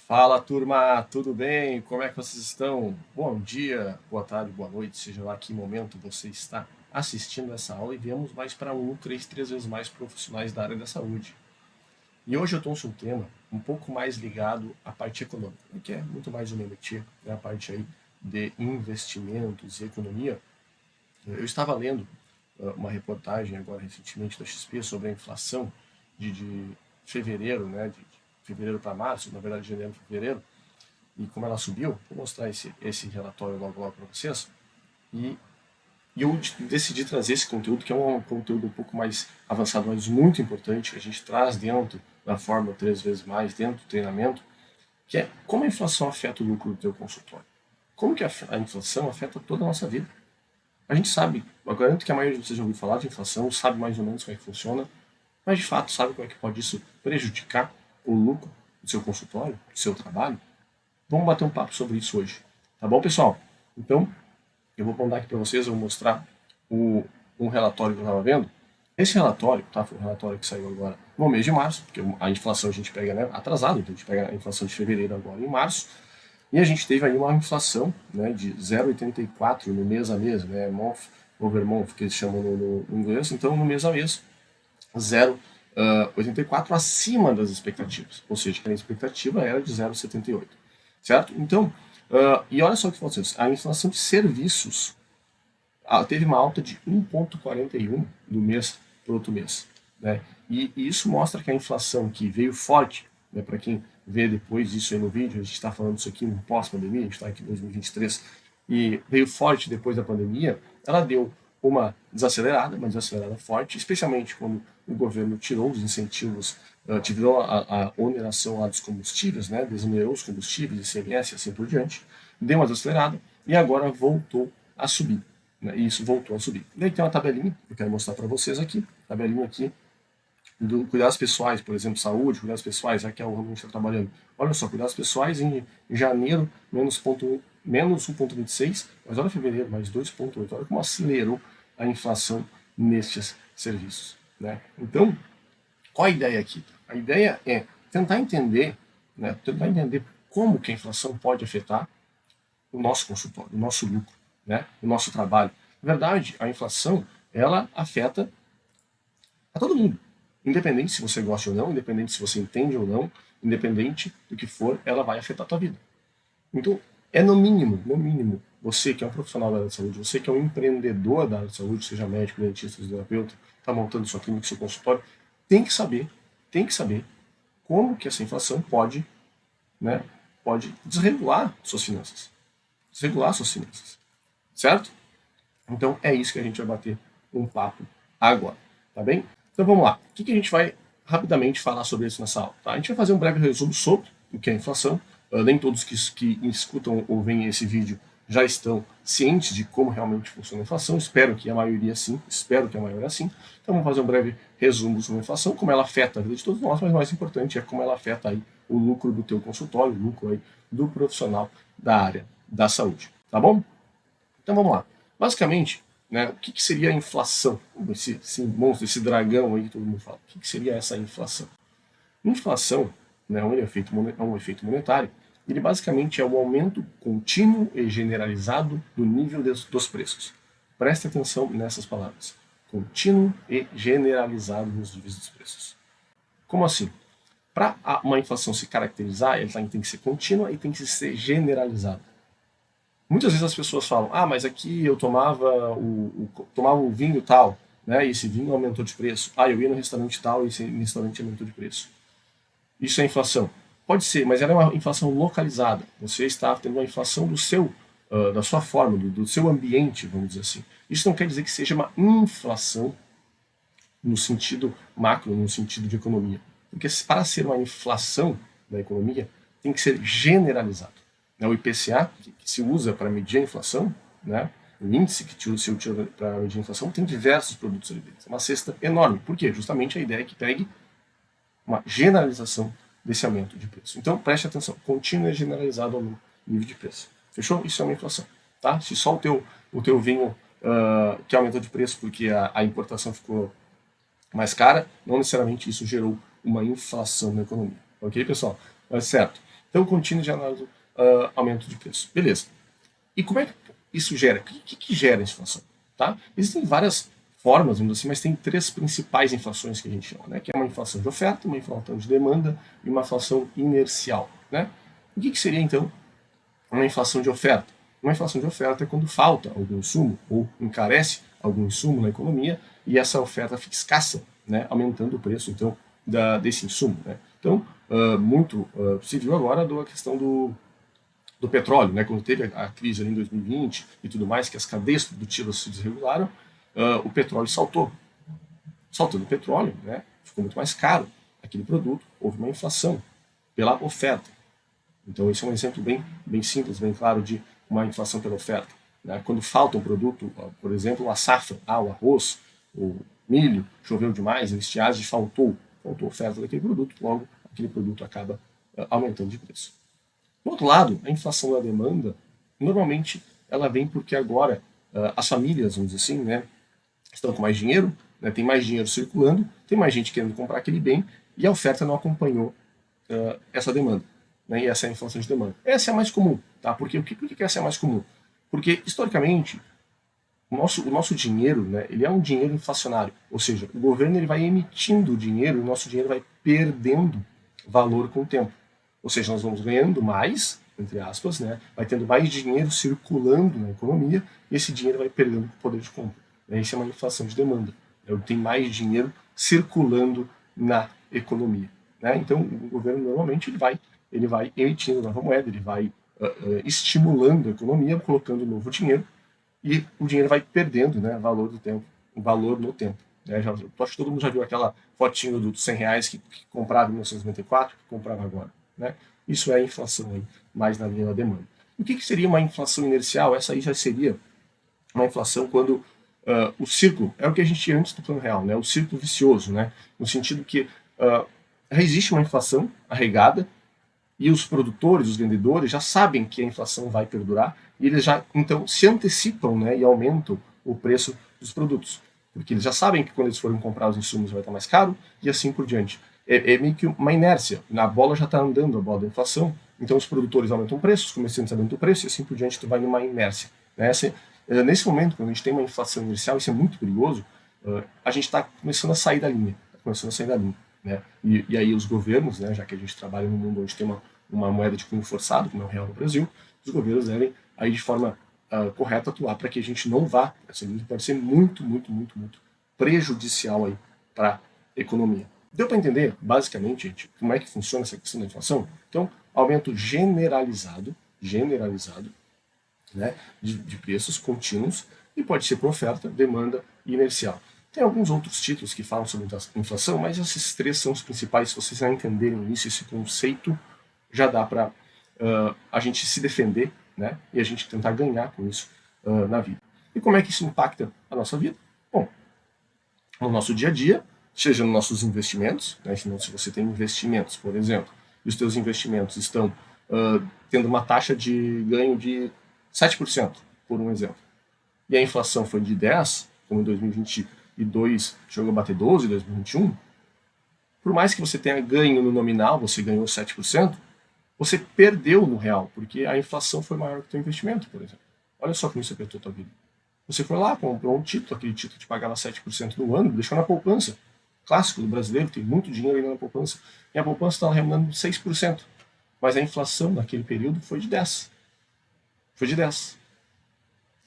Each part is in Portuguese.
Fala, turma, tudo bem? Como é que vocês estão? Bom dia, boa tarde, boa noite, seja lá que momento você está assistindo essa aula e viemos mais para três vezes mais profissionais da área da saúde. E hoje eu trouxe um tema um pouco mais ligado à parte econômica, que é muito mais o meu métier, né? A parte aí de investimentos e economia. Eu estava lendo uma reportagem agora recentemente da XP sobre a inflação de fevereiro, né? De fevereiro para março, na verdade de janeiro para fevereiro, e como ela subiu. Vou mostrar esse relatório logo para vocês. E, e eu decidi trazer esse conteúdo, que é um conteúdo um pouco mais avançado, mas muito importante, que a gente traz dentro da Fórmula 3 vezes mais, dentro do treinamento, que é como a inflação afeta o lucro do teu consultório. Como que a inflação afeta toda a nossa vida. A gente sabe, eu garanto que a maioria de vocês já ouviu falar de inflação, sabe mais ou menos como é que funciona, mas de fato sabe como é que pode isso prejudicar o lucro do seu consultório, do seu trabalho. Vamos bater um papo sobre isso hoje. Tá bom, pessoal? Então, eu vou mandar aqui para vocês, eu vou mostrar um relatório que eu estava vendo. Esse relatório, tá? Foi um relatório que saiu agora no mês de março, porque a inflação a gente pega, né, atrasado, então a gente pega a inflação de fevereiro agora em março, e a gente teve aí uma inflação, né, de 0,84 no mês a mês, né, month over month, que eles chamam no inglês. Então, no mês a mês, 0,84 acima das expectativas, ou seja, a expectativa era de 0,78, certo? Então, e olha só o que aconteceu, a inflação de serviços teve uma alta de 1,41 do mês para o outro mês, né? E isso mostra que a inflação que veio forte, né, para quem vê depois disso aí no vídeo, a gente está falando isso aqui no pós-pandemia, a gente está aqui em 2023, e veio forte depois da pandemia, ela deu uma desacelerada forte, especialmente quando o governo tirou os incentivos, tirou a oneração lá dos combustíveis, né, desonerou os combustíveis, ICMS e assim por diante, deu uma desacelerada e agora voltou a subir, né, e isso voltou a subir. Daí tem uma tabelinha que eu quero mostrar para vocês aqui, tabelinha aqui do cuidados pessoais, por exemplo, saúde, cuidados pessoais, aqui é o ramo que a gente está trabalhando. Olha só, cuidados pessoais em janeiro, menos 1,26, mas olha fevereiro, mais 2,8. Olha como acelerou a inflação nestes serviços, né? Então, qual a ideia aqui? A ideia é tentar entender, né, como que a inflação pode afetar o nosso consultório, o nosso lucro, né, o nosso trabalho. Na verdade, a inflação, ela afeta a todo mundo. Independente se você gosta ou não, independente se você entende ou não, independente do que for, ela vai afetar a tua vida. Então, é no mínimo, você que é um profissional da área de saúde, você que é um empreendedor da área de saúde, seja médico, dentista, fisioterapeuta, está montando sua clínica, seu consultório, tem que saber como que essa inflação pode, né, pode desregular suas finanças. Desregular suas finanças. Certo? Então, é isso que a gente vai bater um papo agora. Tá bem? Então vamos lá. O que a gente vai rapidamente falar sobre isso nessa aula? Tá? A gente vai fazer um breve resumo sobre o que é a inflação. Nem todos que escutam ou veem esse vídeo já estão cientes de como realmente funciona a inflação. Espero que a maioria sim. Então vamos fazer um breve resumo sobre a inflação, como ela afeta a vida de todos nós, mas o mais importante é como ela afeta aí o lucro do teu consultório, o lucro aí do profissional da área da saúde. Tá bom? Então vamos lá. Basicamente, né, o que seria a inflação? Esse monstro, esse dragão aí que todo mundo fala. O que seria essa inflação? Inflação, né, é um efeito monetário. Ele basicamente é o aumento contínuo e generalizado do nível dos preços. Preste atenção nessas palavras. Contínuo e generalizado nos níveis dos preços. Como assim? Para uma inflação se caracterizar, ela tem que ser contínua e tem que ser generalizada. Muitas vezes as pessoas falam, mas aqui eu tomava o vinho tal, né, e esse vinho aumentou de preço. Eu ia no restaurante tal e esse restaurante aumentou de preço. Isso é inflação? Pode ser, mas ela é uma inflação localizada. Você está tendo uma inflação da sua forma, do seu ambiente, vamos dizer assim. Isso não quer dizer que seja uma inflação no sentido macro, no sentido de economia. Porque para ser uma inflação da economia, tem que ser generalizado. O IPCA, que se usa para medir a inflação, né, o índice que se utiliza para medir a inflação, tem diversos produtos ali dentro. É uma cesta enorme. Por quê? Justamente a ideia é que pegue uma generalização desse aumento de preço. Então, preste atenção. Contínua e generalizado ao nível de preço. Fechou? Isso é uma inflação. Tá? Se só o teu vinho que aumentou de preço porque a importação ficou mais cara, não necessariamente isso gerou uma inflação na economia. Ok, pessoal? Certo. Então, contínuo generado aumento de preço. Beleza. E como é que isso gera? O que gera a inflação? Tá? Existem várias formas, vamos dizer assim, mas tem três principais inflações que a gente chama, né? Que é uma inflação de oferta, uma inflação de demanda e uma inflação inercial. Né? O que seria, então, uma inflação de oferta? Uma inflação de oferta é quando falta algum insumo ou encarece algum insumo na economia e essa oferta fica escassa, né? Aumentando o preço, então, desse insumo. Né? Então, muito se viu agora a questão do petróleo, né? Quando teve a crise ali em 2020 e tudo mais, que as cadeias produtivas se desregularam, o petróleo saltou. Saltando o petróleo, né? Ficou muito mais caro aquele produto, houve uma inflação pela oferta. Então, esse é um exemplo bem simples, bem claro de uma inflação pela oferta. Né? Quando falta um produto, por exemplo, a safra, o arroz, o milho, choveu demais, a estiagem faltou oferta daquele produto, logo aquele produto acaba aumentando de preço. Do outro lado, a inflação da demanda, normalmente, ela vem porque agora as famílias, vamos dizer assim, né, estão com mais dinheiro, né, tem mais dinheiro circulando, tem mais gente querendo comprar aquele bem e a oferta não acompanhou essa demanda. Né, e essa é a inflação de demanda. Essa é a mais comum. Tá? Por que essa é a mais comum? Porque, historicamente, o nosso dinheiro, né, ele é um dinheiro inflacionário. Ou seja, o governo ele vai emitindo dinheiro e o nosso dinheiro vai perdendo valor com o tempo. Ou seja, nós vamos ganhando mais, entre aspas, né, vai tendo mais dinheiro circulando na economia e esse dinheiro vai perdendo o poder de compra. Isso é uma inflação de demanda. Tem mais dinheiro circulando na economia. Né? Então, o governo normalmente ele vai emitindo nova moeda, ele vai estimulando a economia, colocando novo dinheiro e o dinheiro vai perdendo, né, valor no tempo. Acho que todo mundo já viu aquela fotinho dos 100 reais que comprava em 1994, que comprava agora. Né? Isso é a inflação aí, mais na linha da demanda. O que seria uma inflação inercial? Essa aí já seria uma inflação quando o círculo é o que a gente tinha antes do plano real, né? O círculo vicioso, né? No sentido que existe uma inflação arraigada e os produtores, os vendedores já sabem que a inflação vai perdurar e eles já então se antecipam, né, e aumentam o preço dos produtos, porque eles já sabem que quando eles forem comprar os insumos vai estar mais caro e assim por diante. É meio que uma inércia, a bola já está andando, a bola da inflação, então os produtores aumentam o preço, os comerciantes aumentam o preço e assim por diante tu vai numa inércia. Né? Nesse momento, quando a gente tem uma inflação inercial, isso é muito perigoso, a gente está começando a sair da linha, né? E aí os governos, né, já que a gente trabalha num mundo onde tem uma moeda de cunho forçado, como é o real no Brasil, os governos devem, aí de forma correta, atuar para que a gente não vá. Essa linha pode ser muito prejudicial para a economia. Deu para entender, basicamente, gente, como é que funciona essa questão da inflação? Então, aumento generalizado, né, de preços contínuos, e pode ser por oferta, demanda e inercial. Tem alguns outros títulos que falam sobre inflação, mas esses três são os principais. Se vocês já entenderem isso, esse conceito, já dá para a gente se defender, né, e a gente tentar ganhar com isso na vida. E como é que isso impacta a nossa vida? Bom, no nosso dia a dia, seja nos nossos investimentos, né, se você tem investimentos, por exemplo, e os teus investimentos estão tendo uma taxa de ganho de 7%, por um exemplo, e a inflação foi de 10%, como em 2022 chegou a bater 12% em 2021, por mais que você tenha ganho no nominal, você ganhou 7%, você perdeu no real, porque a inflação foi maior que o seu investimento, por exemplo. Olha só como isso afetou a tua vida. Você foi lá, comprou um título, aquele título te pagava 7% no ano, deixou na poupança. Clássico do brasileiro, tem muito dinheiro ainda na poupança. E a poupança está remunerando 6%. Mas a inflação naquele período foi de 10%. Foi de 10%.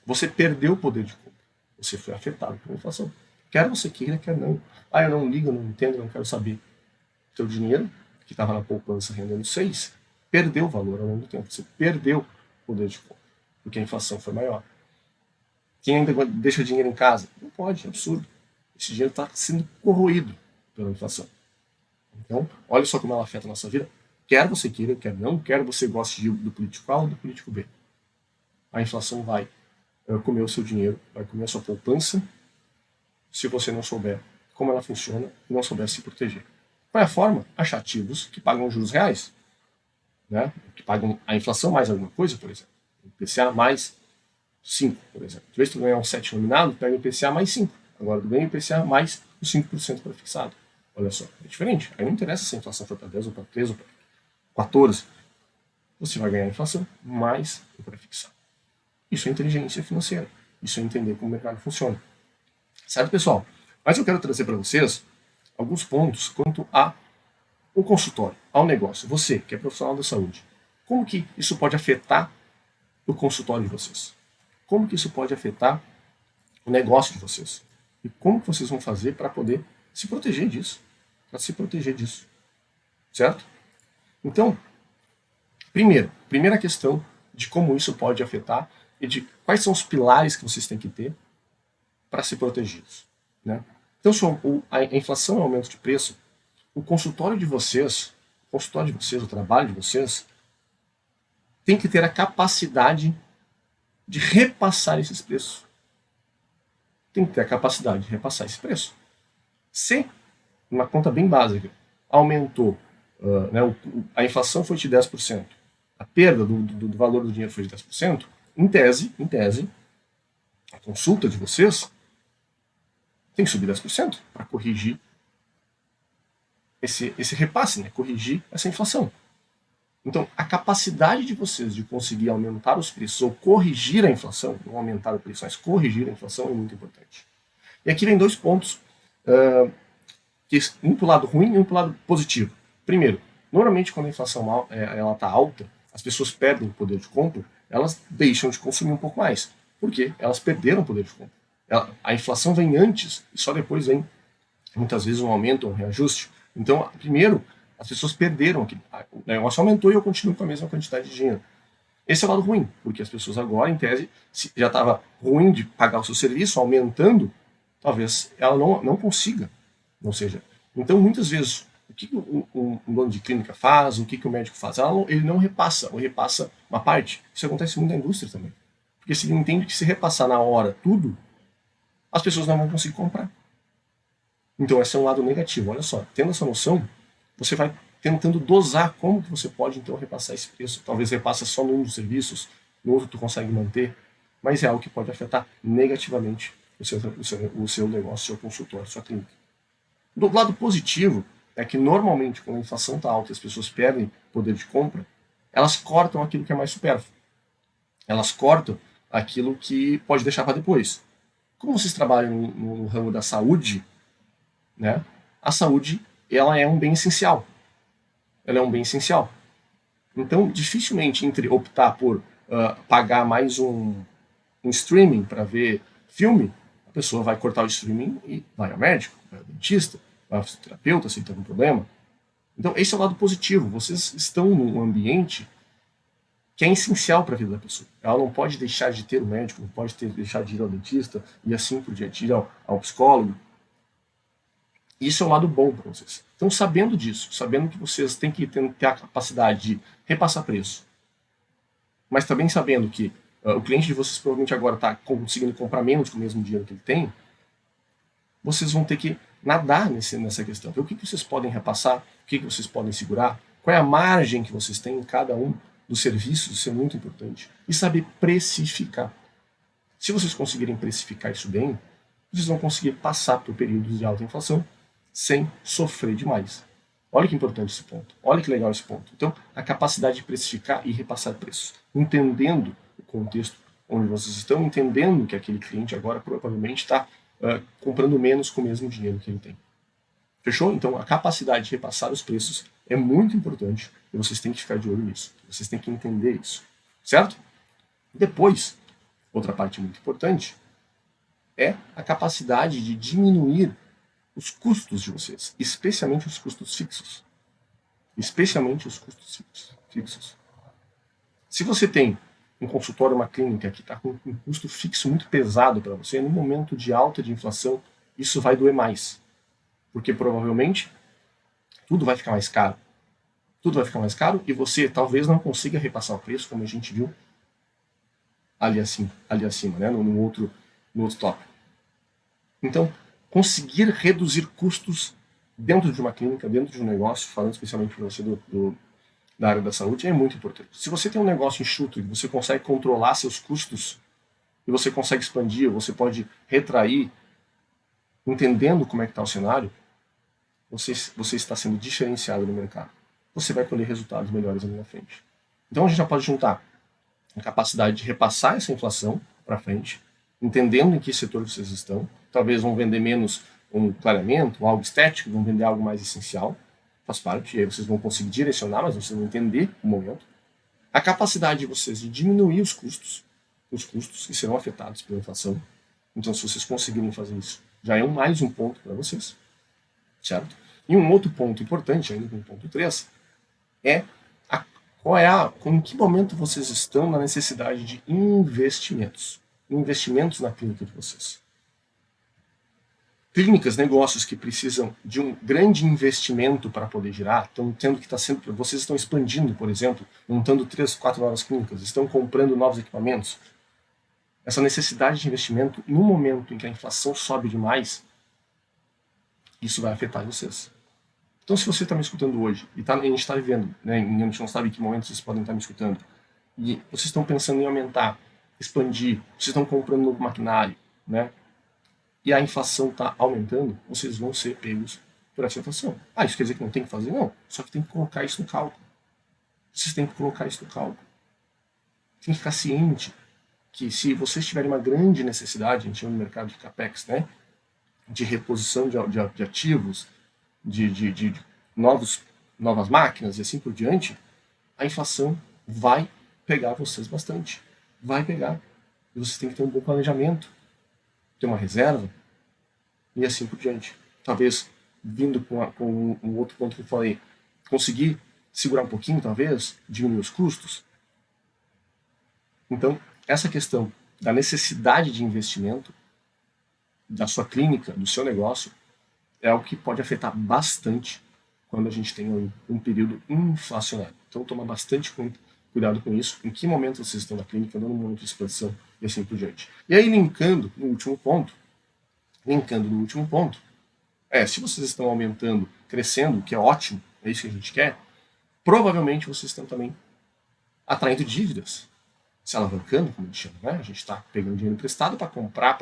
Você perdeu o poder de compra. Você foi afetado pela inflação. Quer você queira, quer não. Eu não ligo, eu não entendo, eu não quero saber. Teu dinheiro, que estava na poupança rendendo 6%, perdeu valor ao longo do tempo. Você perdeu o poder de compra. Porque a inflação foi maior. Quem ainda deixa dinheiro em casa? Não pode, é absurdo. Esse dinheiro está sendo corroído pela inflação. Então, olha só como ela afeta a nossa vida. Quer você queira, quer não, quer você goste do político A ou do político B. A inflação vai comer o seu dinheiro, vai comer a sua poupança, se você não souber como ela funciona e não souber se proteger. Qual é a forma? Achar ativos que pagam juros reais, né? Que pagam a inflação mais alguma coisa, por exemplo. IPCA mais 5, por exemplo. De vez que tu ganhar um 7 nominado, pega o IPCA mais 5. Agora tu ganha o IPCA mais os 5% para fixado. Olha só, é diferente. Aí não interessa se a inflação foi para 10 ou para 13 ou para 14. você vai ganhar inflação, mais o prefixado. Isso é inteligência financeira. Isso é entender como o mercado funciona. Certo, pessoal? Mas eu quero trazer para vocês alguns pontos quanto ao consultório, ao negócio. Você, que é profissional da saúde, como que isso pode afetar o consultório de vocês? Como que isso pode afetar o negócio de vocês? E como que vocês vão fazer para poder se proteger disso? Para se proteger disso. Certo? Então, primeira questão de como isso pode afetar e de quais são os pilares que vocês têm que ter para se proteger disso. Né? Então, se a inflação é aumento de preço, o consultório de vocês, o trabalho de vocês, tem que ter a capacidade de repassar esses preços. Tem que ter a capacidade de repassar esse preço. Se, uma conta bem básica, aumentou, né, a inflação foi de 10%, a perda do valor do dinheiro foi de 10%, em tese, a consulta de vocês tem que subir 10% para corrigir esse repasse, né, corrigir essa inflação. Então, a capacidade de vocês de conseguir aumentar os preços ou corrigir a inflação, não aumentar o preço, mas corrigir a inflação é muito importante. E aqui vem dois pontos, um para o lado ruim e um para o lado positivo. Primeiro, normalmente quando a inflação está alta, as pessoas perdem o poder de compra, elas deixam de consumir um pouco mais. Por quê? Elas perderam o poder de compra. A inflação vem antes e só depois vem, muitas vezes, um aumento, um reajuste. Então, primeiro, as pessoas perderam aquilo. O negócio aumentou e eu continuo com a mesma quantidade de dinheiro. Esse é o lado ruim, porque as pessoas agora, em tese, se já estava ruim de pagar o seu serviço, aumentando, talvez ela não consiga. Ou seja, então muitas vezes, o que um dono de clínica faz, o que o médico faz? Ele não repassa, ou repassa uma parte. Isso acontece muito na indústria também. Porque se ele entende que se repassar na hora tudo, as pessoas não vão conseguir comprar. Então esse é um lado negativo. Olha só, tendo essa noção, você vai tentando dosar como que você pode então repassar esse preço. Talvez repassa só num dos serviços, no outro tu consegue manter, mas é algo que pode afetar negativamente o seu negócio, seu consultório, sua clínica. Do lado positivo é que normalmente quando a inflação está alta e as pessoas perdem poder de compra, elas cortam aquilo que é mais supérfluo. Elas cortam aquilo que pode deixar para depois. Como vocês trabalham no ramo da saúde, né, a saúde ela é um bem essencial. Ela é um bem essencial. Então, dificilmente entre optar por pagar mais um streaming para ver filme, a pessoa vai cortar o streaming e vai ao médico, vai ao dentista, vai ao fisioterapeuta se tem algum problema. Então, esse é o lado positivo. Vocês estão num ambiente que é essencial para a vida da pessoa. Ela não pode deixar de ter o médico, não pode deixar de ir ao dentista e assim por diante, ir ao psicólogo. Isso é o lado bom para vocês. Então, sabendo disso, sabendo que vocês têm que ter a capacidade de repassar preço, mas também sabendo que o cliente de vocês provavelmente agora está conseguindo comprar menos com o mesmo dinheiro que ele tem, vocês vão ter que nadar nessa questão. Ver o que vocês podem repassar, o que vocês podem segurar, qual é a margem que vocês têm em cada um dos serviços, isso é muito importante. E saber precificar. Se vocês conseguirem precificar isso bem, vocês vão conseguir passar por períodos de alta inflação sem sofrer demais. Olha que importante esse ponto. Olha que legal esse ponto. Então, a capacidade de precificar e repassar preços. Entendendo o contexto onde vocês estão, entendendo que aquele cliente agora provavelmente está comprando menos com o mesmo dinheiro que ele tem. Fechou? Então, a capacidade de repassar os preços é muito importante e vocês têm que ficar de olho nisso. Vocês têm que entender isso. Certo? Depois, outra parte muito importante é a capacidade de diminuir os custos de vocês, especialmente os custos fixos. Especialmente os custos fixos. Se você tem um consultório, uma clínica que está com um custo fixo muito pesado para você, no momento de alta de inflação, isso vai doer mais. Porque provavelmente tudo vai ficar mais caro. Tudo vai ficar mais caro e você talvez não consiga repassar o preço, como a gente viu ali acima, né? no outro tópico. Então, conseguir reduzir custos dentro de uma clínica, dentro de um negócio, falando especialmente para você da área da saúde, é muito importante. Se você tem um negócio enxuto e você consegue controlar seus custos, e você consegue expandir, você retrair, entendendo como é que está o cenário, você está sendo diferenciado no mercado. Você vai colher resultados melhores ali na frente. Então a gente já pode juntar a capacidade de repassar essa inflação para frente, entendendo em que setor vocês estão. Talvez vão vender menos um clareamento, algo estético, vão vender algo mais essencial, faz parte, e aí vocês vão conseguir direcionar, mas vocês vão entender o momento. A capacidade de vocês de diminuir os custos que serão afetados pela inflação. Então, se vocês conseguirem fazer isso, já é mais um ponto para vocês, certo? E um outro ponto importante, ainda no ponto 3, é em que momento vocês estão na necessidade de investimentos na clínica de vocês. Clínicas, negócios que precisam de um grande investimento para poder girar, estão tendo que estar sempre. Vocês estão expandindo, por exemplo, montando 3, 4 novas clínicas, estão comprando novos equipamentos. Essa necessidade de investimento, no momento em que a inflação sobe demais, isso vai afetar vocês. Então, se você está me escutando hoje, e a gente está vivendo, né, a gente não sabe em que momento vocês podem estar me escutando, e vocês estão pensando em aumentar, expandir, vocês estão comprando novo maquinário, né, e a inflação está aumentando, vocês vão ser pegos por essa inflação. Ah, isso quer dizer que não tem que fazer? Não, só que tem que colocar isso no cálculo. Vocês têm que colocar isso no cálculo. Tem que ficar ciente que se vocês tiverem uma grande necessidade, a gente chama no mercado de CAPEX, né, de reposição de ativos, de novas máquinas e assim por diante, a inflação vai pegar vocês bastante. Vai pegar. E vocês têm que ter um bom planejamento, ter uma reserva e assim por diante. Talvez, vindo com um outro ponto que eu falei, conseguir segurar um pouquinho, talvez, diminuir os custos. Então, essa questão da necessidade de investimento da sua clínica, do seu negócio, é algo que pode afetar bastante quando a gente tem um período inflacionário. Então, tomar bastante cuidado com isso, em que momento vocês estão na clínica, no momento de expansão e assim por diante. E aí, linkando no último ponto, se vocês estão aumentando, crescendo, que é ótimo, é isso que a gente quer, provavelmente vocês estão também atraindo dívidas, se alavancando, como a gente chama, né? A gente está pegando dinheiro emprestado para comprar,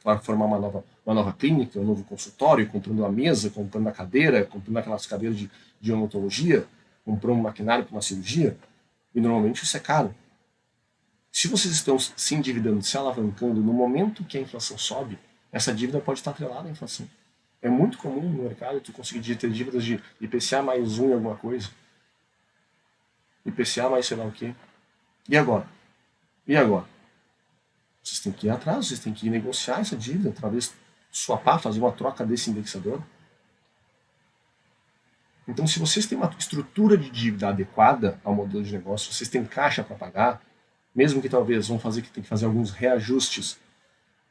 para formar uma nova clínica, um novo consultório, comprando uma mesa, comprando a cadeira, comprando aquelas cadeiras de odontologia, comprando um maquinário para uma cirurgia, e normalmente isso é caro. Se vocês estão se endividando, se alavancando, no momento que a inflação sobe, essa dívida pode estar atrelada à inflação. É muito comum no mercado tu conseguir ter dívidas de IPCA mais um em alguma coisa, IPCA mais sei lá o quê. E agora? Vocês têm que ir atrás, vocês têm que ir negociar essa dívida, talvez swapar, fazer uma troca desse indexador. Então, se vocês têm uma estrutura de dívida adequada ao modelo de negócio, vocês têm caixa para pagar, mesmo que talvez vão fazer que tem que fazer alguns reajustes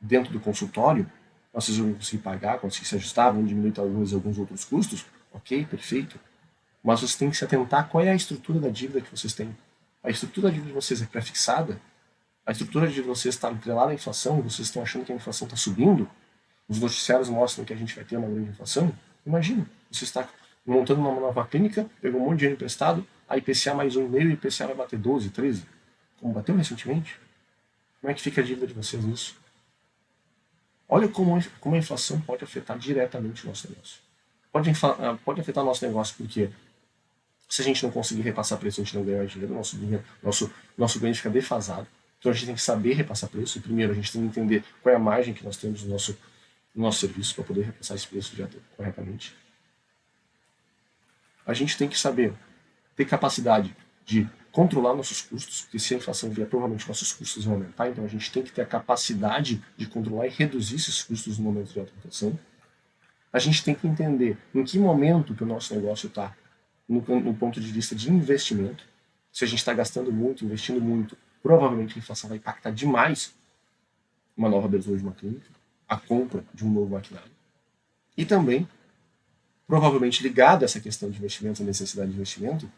dentro do consultório, vocês vão conseguir pagar, conseguir se ajustar, vão diminuir talvez alguns outros custos, ok, perfeito. Mas vocês têm que se atentar qual é a estrutura da dívida que vocês têm. A estrutura da dívida de vocês é pré-fixada? A estrutura de vocês está atrelada à inflação? Vocês estão achando que a inflação está subindo? Os noticiários mostram que a gente vai ter uma grande inflação? Imagina, você está montando uma nova clínica, pegou um monte de dinheiro emprestado, a IPCA mais 1,5 e a IPCA vai bater 12, 13, como bateu recentemente. Como é que fica a dívida de vocês nisso? Olha como a inflação pode afetar diretamente o nosso negócio. Pode afetar o nosso negócio porque se a gente não conseguir repassar preço, a gente não ganha dinheiro, nosso ganho fica defasado. Então a gente tem que saber repassar preço. E primeiro a gente tem que entender qual é a margem que nós temos no nosso serviço para poder repassar esse preço corretamente. A gente tem que saber ter capacidade de controlar nossos custos, porque se a inflação vier, provavelmente nossos custos vão aumentar, então a gente tem que ter a capacidade de controlar e reduzir esses custos no momento de alta inflação. A gente tem que entender em que momento que o nosso negócio está no ponto de vista de investimento. Se a gente está gastando muito, investindo muito, provavelmente a inflação vai impactar demais uma nova abertura de uma clínica, a compra de um novo maquinário. E também, provavelmente ligado a essa questão de investimento, a necessidade de investimento,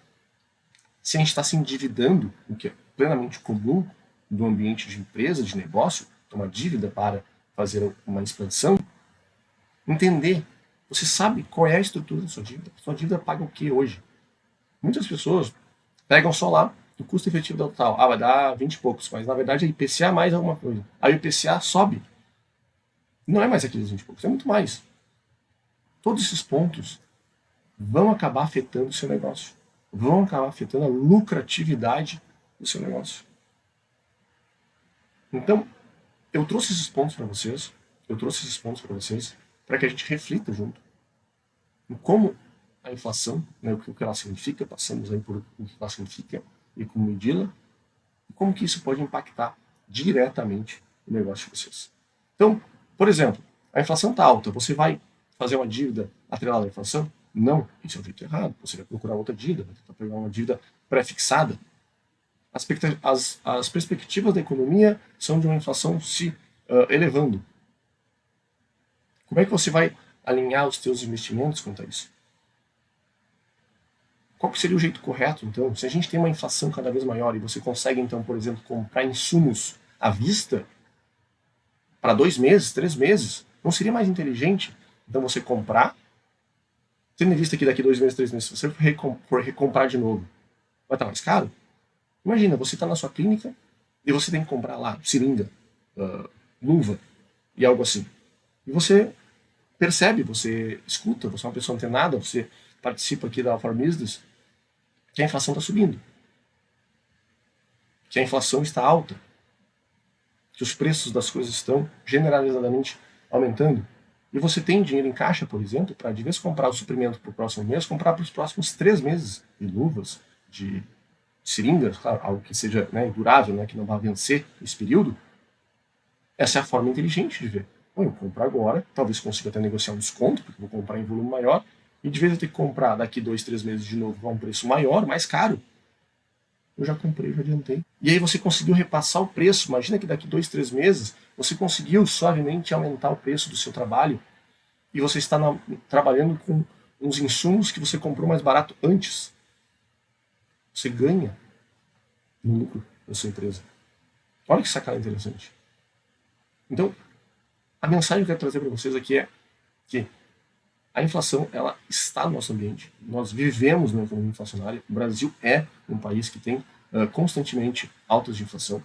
se a gente está se endividando, o que é plenamente comum do ambiente de empresa, de negócio, tomar dívida para fazer uma expansão, entender, você sabe qual é a estrutura da sua dívida. Sua dívida paga o que hoje? Muitas pessoas pegam só lá o custo efetivo da total. Vai dar 20 e poucos, mas na verdade é IPCA mais alguma coisa. Aí o IPCA sobe. Não é mais aqueles 20 e poucos, é muito mais. Todos esses pontos vão acabar afetando o seu negócio. Vão acabar afetando a lucratividade do seu negócio. Então, eu trouxe esses pontos para vocês, para que a gente reflita junto em como a inflação, né, o que ela significa, passamos aí por o que ela significa e como medi-la, e como que isso pode impactar diretamente o negócio de vocês. Então, por exemplo, a inflação está alta, você vai fazer uma dívida atrelada à inflação? Não, isso é o jeito errado. Você vai procurar outra dívida, vai tentar pegar uma dívida pré-fixada. As perspectivas da economia são de uma inflação se elevando. Como é que você vai alinhar os seus investimentos quanto a isso? Qual que seria o jeito correto, então? Se a gente tem uma inflação cada vez maior e você consegue, então, por exemplo, comprar insumos à vista para 2 meses, 3 meses, não seria mais inteligente, então, você comprar, tendo em vista que daqui 2 meses, 3 meses, se você for recomprar de novo, vai estar mais caro? Imagina, você está na sua clínica e você tem que comprar lá seringa, luva e algo assim. E você percebe, você escuta, você é uma pessoa antenada, você participa aqui da Alpha Business, que a inflação está subindo, que a inflação está alta, que os preços das coisas estão generalizadamente aumentando. E você tem dinheiro em caixa, por exemplo, para de vez comprar o suprimento para o próximo mês, comprar para os próximos 3 meses de luvas, de seringas, claro, algo que seja, né, durável, né, que não vá vencer esse período. Essa é a forma inteligente de ver. Bom, eu compro agora, talvez consiga até negociar um desconto, porque vou comprar em volume maior, e de vez eu ter que comprar daqui 2, 3 meses de novo a um preço maior, mais caro, eu já comprei, já adiantei. E aí você conseguiu repassar o preço. Imagina que daqui 2, 3 meses você conseguiu suavemente aumentar o preço do seu trabalho e você está trabalhando com uns insumos que você comprou mais barato antes. Você ganha no lucro da sua empresa. Olha que sacada interessante. Então, a mensagem que eu quero trazer para vocês aqui é que a inflação ela está no nosso ambiente. Nós vivemos numa economia inflacionária. O Brasil é um país que tem constantemente altas de inflação.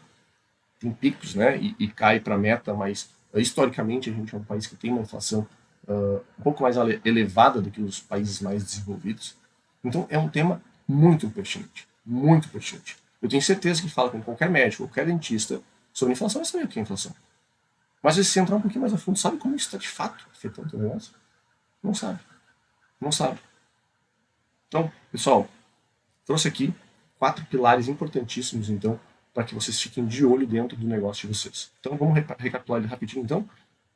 Tem picos, né? E cai para a meta, mas historicamente a gente é um país que tem uma inflação um pouco mais elevada do que os países mais desenvolvidos. Então é um tema muito pertinente. Muito pertinente. Eu tenho certeza que fala com qualquer médico, qualquer dentista sobre inflação, vai saber o que é inflação. Mas se você entrar um pouquinho mais a fundo, sabe como isso está de fato afetando o teu negócio? Não sabe. Não sabe. Então, pessoal, trouxe aqui 4 pilares importantíssimos, então, para que vocês fiquem de olho dentro do negócio de vocês. Então, vamos recapitular ele rapidinho, então.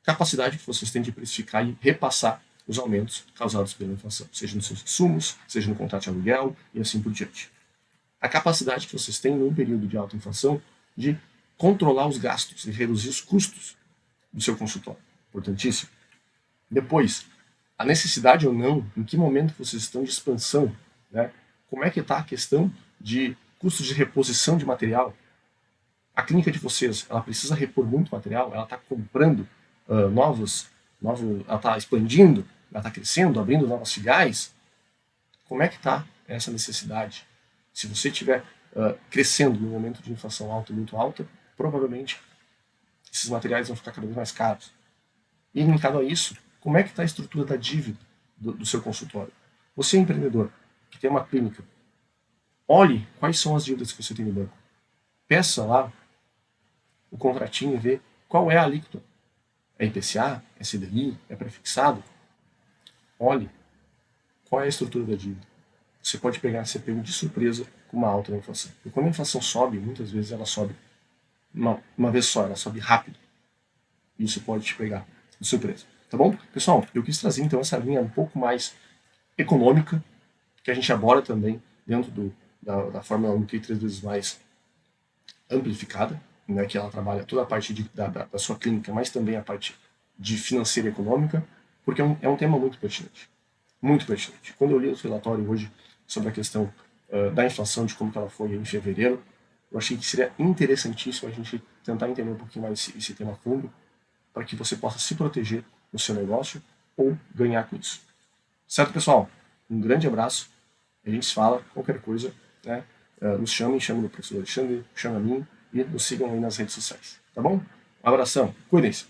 Capacidade que vocês têm de precificar e repassar os aumentos causados pela inflação, seja nos seus insumos, seja no contrato de aluguel e assim por diante. A capacidade que vocês têm, num período de alta inflação, de controlar os gastos e reduzir os custos do seu consultório. Importantíssimo. Depois, a necessidade ou não, em que momento vocês estão de expansão, né? Como é que está a questão de custos de reposição de material? A clínica de vocês, ela precisa repor muito material? Ela está comprando novos, ela está expandindo, ela está crescendo, abrindo novas filiais? Como é que está essa necessidade? Se você estiver crescendo no momento de inflação alta, muito alta, provavelmente esses materiais vão ficar cada vez mais caros. E linkado a isso, como é que está a estrutura da dívida do seu consultório? Você é empreendedor, que tem uma clínica, olhe quais são as dívidas que você tem no banco. Peça lá o contratinho e vê qual é a alíquota. É IPCA? É CDI? É prefixado? Olhe qual é a estrutura da dívida. Você pode pegar ser pego de surpresa com uma alta na inflação. E quando a inflação sobe, muitas vezes ela sobe uma vez só, ela sobe rápido. Isso pode te pegar de surpresa. Tá bom? Pessoal, eu quis trazer então essa linha um pouco mais econômica, que a gente aborda também dentro da Fórmula 1 que 3 vezes mais amplificada, né, que ela trabalha toda a parte da sua clínica, mas também a parte de financeira e econômica, porque é um tema muito pertinente. Muito pertinente. Quando eu li o relatório hoje sobre a questão da inflação, de como que ela foi em fevereiro, eu achei que seria interessantíssimo a gente tentar entender um pouquinho mais esse tema a fundo, para que você possa se proteger no seu negócio ou ganhar com isso. Certo, pessoal? Um grande abraço. A gente se fala, qualquer coisa, né? Nos chame do professor Alexandre, chame a mim e nos sigam aí nas redes sociais. Tá bom? Um abração. Cuidem-se.